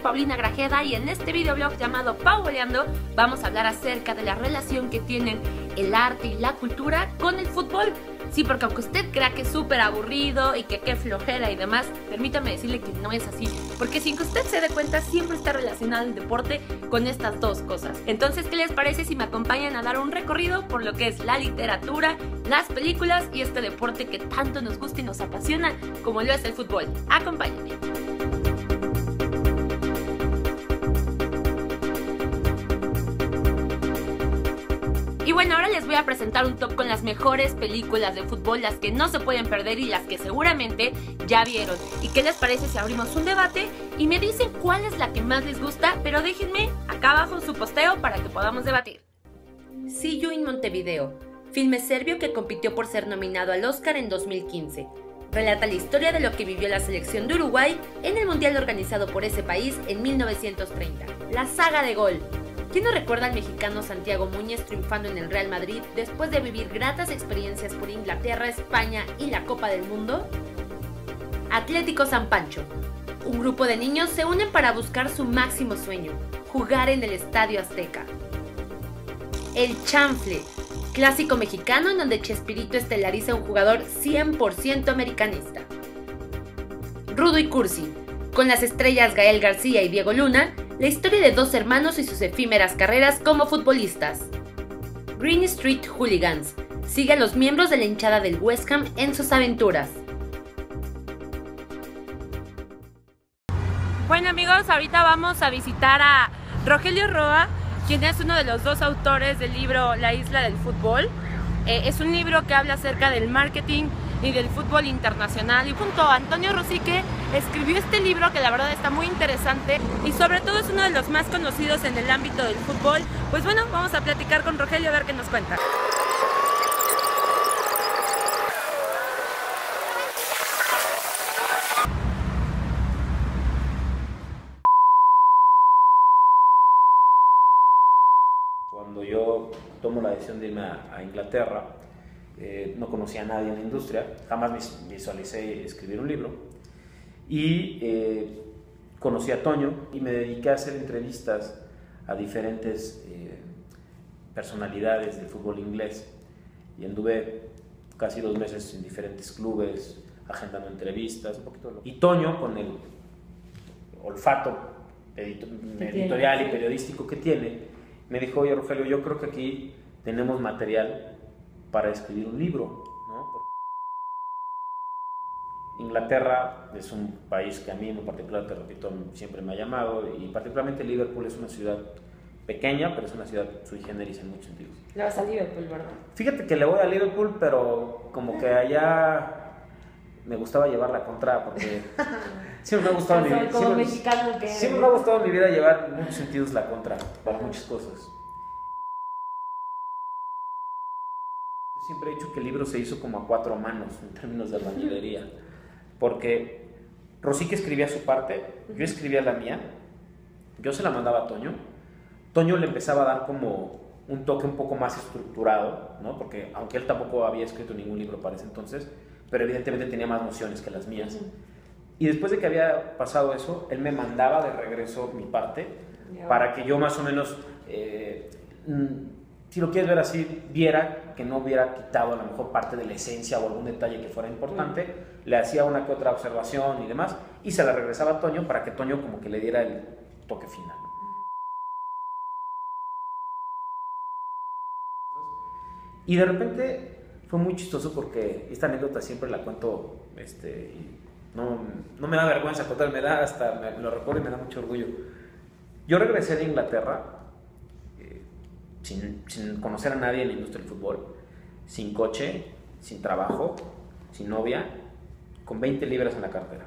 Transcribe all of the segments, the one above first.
Paulina Grajeda y en este videoblog llamado Pauleando vamos a hablar acerca de la relación que tienen el arte y la cultura con el fútbol. Sí, porque aunque usted crea que es súper aburrido y que qué flojera y demás, permítame decirle que no es así, porque sin que usted se dé cuenta siempre está relacionado el deporte con estas dos cosas. Entonces, ¿qué les parece si me acompañan a dar un recorrido por lo que es la literatura, las películas y este deporte que tanto nos gusta y nos apasiona como lo es el fútbol? Acompáñenme. Y bueno, ahora les voy a presentar un top con las mejores películas de fútbol, las que no se pueden perder y las que seguramente ya vieron. ¿Y qué les parece si abrimos un debate y me dicen cuál es la que más les gusta? Pero déjenme acá abajo su posteo para que podamos debatir. See You in Montevideo, filme serbio que compitió por ser nominado al Oscar en 2015. Relata la historia de lo que vivió la selección de Uruguay en el mundial organizado por ese país en 1930. La saga de gol. ¿Quién no recuerda al mexicano Santiago Muñez triunfando en el Real Madrid después de vivir gratas experiencias por Inglaterra, España y la Copa del Mundo? Atlético San Pancho. Un grupo de niños se unen para buscar su máximo sueño, jugar en el Estadio Azteca. El Chanfle, clásico mexicano en donde Chespirito estelariza a un jugador 100% americanista. Rudo y Cursi, con las estrellas Gael García y Diego Luna, la historia de dos hermanos y sus efímeras carreras como futbolistas. Green Street Hooligans, sigue a los miembros de la hinchada del West Ham en sus aventuras. Bueno amigos, ahorita vamos a visitar a Rogelio Roa, quien es uno de los dos autores del libro La Isla del Fútbol. Es un libro que habla acerca del marketing y del fútbol internacional, y junto a Antonio Rosique escribió este libro que la verdad está muy interesante y sobre todo es uno de los más conocidos en el ámbito del fútbol. Pues bueno, vamos a platicar con Rogelio a ver qué nos cuenta. Cuando yo tomo la decisión de irme a Inglaterra, no conocía a nadie en la industria, jamás visualicé escribir un libro y conocí a Toño y me dediqué a hacer entrevistas a diferentes personalidades del fútbol inglés y anduve casi 2 meses en diferentes clubes agendando entrevistas, un poquito de y Toño, con el olfato editorial y periodístico que tiene, me dijo: oye Rogelio, yo creo que aquí tenemos material para escribir un libro, ¿no? Porque Inglaterra es un país que a mí en particular, te repito, siempre me ha llamado, y particularmente Liverpool es una ciudad pequeña, pero es una ciudad sui generis en muchos sentidos. Le vas a Liverpool, ¿verdad? Fíjate que le voy a Liverpool, pero como que allá me gustaba llevar la contra, porque siempre me ha gustado siempre me ha gustado en mi vida llevar en muchos sentidos la contra para muchas cosas. Siempre he dicho que el libro se hizo como a 4 manos en términos de albañilería, porque Rosique escribía su parte, yo escribía la mía, yo se la mandaba a Toño, Toño le empezaba a dar como un toque un poco más estructurado, ¿no? Porque aunque él tampoco había escrito ningún libro para ese entonces, pero evidentemente tenía más nociones que las mías. Y después de que había pasado eso, él me mandaba de regreso mi parte, para que yo más o menos, si lo quieres ver así, viera que no hubiera quitado a lo mejor parte de la esencia o algún detalle que fuera importante, le hacía una que otra observación y demás, y se la regresaba a Toño para que Toño como que le diera el toque final. Y de repente fue muy chistoso porque esta anécdota siempre la cuento, y no me da vergüenza contar, me lo recuerdo y me da mucho orgullo. Yo regresé de Inglaterra sin conocer a nadie en la industria del fútbol, sin coche, sin trabajo, sin novia, con 20 libras en la cartera,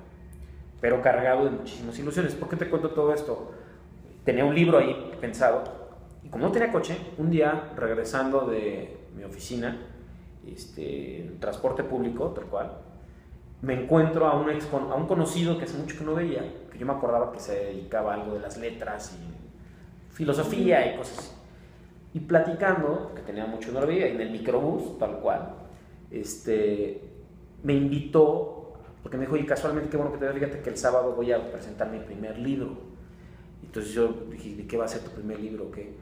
pero cargado de muchísimas ilusiones. ¿Por qué te cuento todo esto? Tenía un libro ahí pensado, y como no tenía coche, un día regresando de mi oficina, en transporte público, tal cual, me encuentro a un conocido que hace mucho que no veía, que yo me acordaba que se dedicaba a algo de las letras y filosofía y cosas así. Y platicando, que tenía mucho que no lo veía, en el microbús, tal cual, me invitó, porque me dijo: y casualmente, qué bueno que te veo, fíjate que el sábado voy a presentar mi primer libro. Entonces yo dije, ¿de qué va a ser tu primer libro? ¿Qué?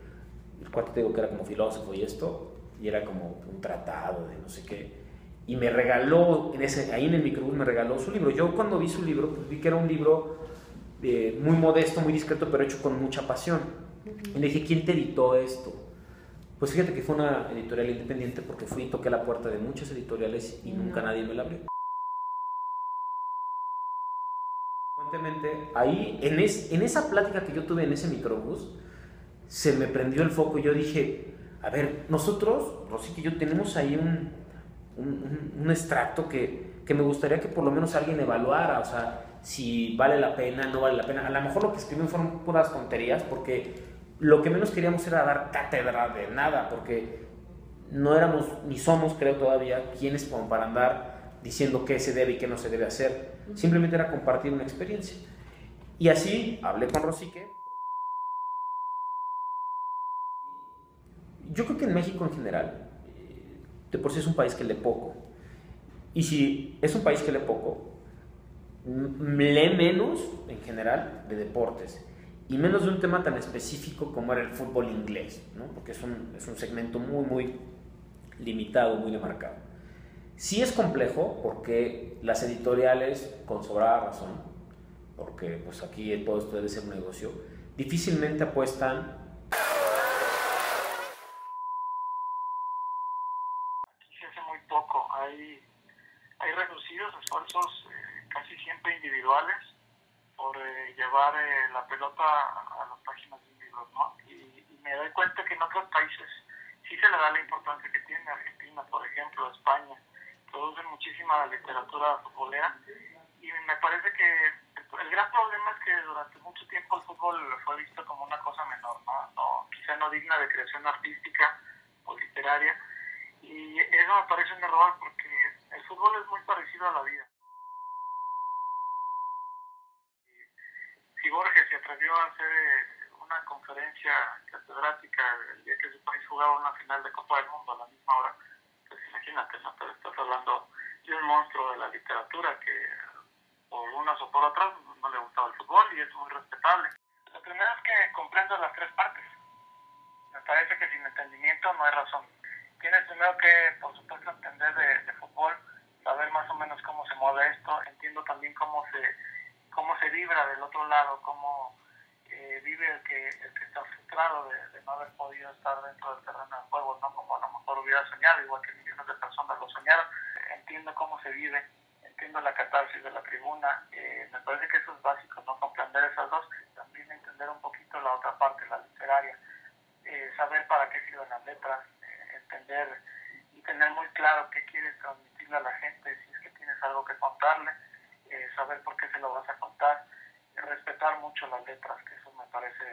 El cuate te digo que era como filósofo y esto, y era como un tratado de no sé qué. Y me regaló, ahí en el microbús me regaló su libro. Yo cuando vi su libro, pues vi que era un libro muy modesto, muy discreto, pero hecho con mucha pasión. Y le dije, ¿quién te editó esto? Pues fíjate que fue una editorial independiente, porque fui y toqué la puerta de muchas editoriales y nunca nadie me la abrió. Frecuentemente, ahí, en esa plática que yo tuve en ese microbús, se me prendió el foco y yo dije, a ver, nosotros, Rosique y yo, tenemos ahí un extracto que me gustaría que por lo menos alguien evaluara, o sea, si vale la pena, no vale la pena. A lo mejor lo que escribimos fueron puras tonterías, porque lo que menos queríamos era dar cátedra de nada, porque no éramos, ni somos, creo todavía, quienes como para andar diciendo qué se debe y qué no se debe hacer. Simplemente era compartir una experiencia. Y así hablé con Rosique. Yo creo que en México en general, de por sí es un país que lee poco. Y si es un país que lee poco, lee menos en general de deportes. Y menos de un tema tan específico como era el fútbol inglés, ¿no? Porque es un segmento muy limitado, muy demarcado. Sí es complejo porque las editoriales, con sobrada razón, porque pues aquí todo esto debe ser un negocio, difícilmente apuestan. Aquí se hace muy poco, hay reducidos esfuerzos casi siempre individuales por llevar la pelota a las páginas de un libro, ¿no? Y me doy cuenta que en otros países sí se le da la importancia que tiene. Argentina, por ejemplo, España, producen muchísima literatura futbolera, y me parece que el gran problema es que durante mucho tiempo el fútbol fue visto como una cosa menor, ¿no? Quizá no digna de creación artística o literaria, y eso me parece un error porque el fútbol es muy parecido a la vida. Si Borges se atrevió a hacer una conferencia catedrática el día que su país jugaba una final de Copa del Mundo a la misma hora, pues imagínate, ¿no? Pero estás hablando de un monstruo de la literatura que por unas o por otras no le gustaba el fútbol, y es muy respetable. Lo primero es que comprendo las tres partes. Me parece que sin entendimiento no hay razón. Tienes primero que, por supuesto, entender de fútbol, saber más o menos cómo se mueve esto. Entiendo también cómo se vibra del otro lado, cómo vive el que está frustrado de no haber podido estar dentro del terreno de juego, ¿no? Como a lo mejor hubiera soñado, igual que millones de personas lo soñaron. Entiendo cómo se vive, entiendo la catarsis de la tribuna. Me parece que eso es básico, ¿no? Comprender esas dos. También entender un poquito la otra parte, la literaria. Saber para qué sirven las letras, entender y tener muy claro qué quieres transmitirle a la gente, si es que tienes algo que contarle, saber por qué se lo vas a contar, respetar mucho las letras, que eso me parece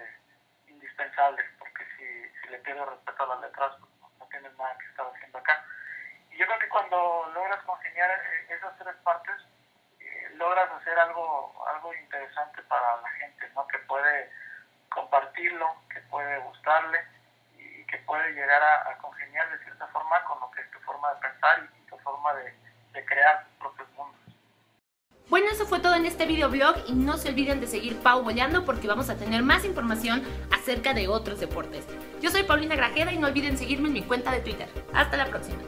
indispensable, porque si le pierdes respeto a las letras, pues no tienes nada que estar haciendo acá. Y yo creo que cuando logras congeniar esas tres partes, logras hacer algo interesante para la gente, ¿no? Que puede compartirlo, que puede gustarle y que puede llegar a congeniar de cierta forma con lo que es tu forma de pensar y tu forma de crear tus propios mundos. Bueno, eso fue todo en este videoblog y no se olviden de seguir Pau Boleando porque vamos a tener más información acerca de otros deportes. Yo soy Paulina Grajeda y no olviden seguirme en mi cuenta de Twitter. Hasta la próxima.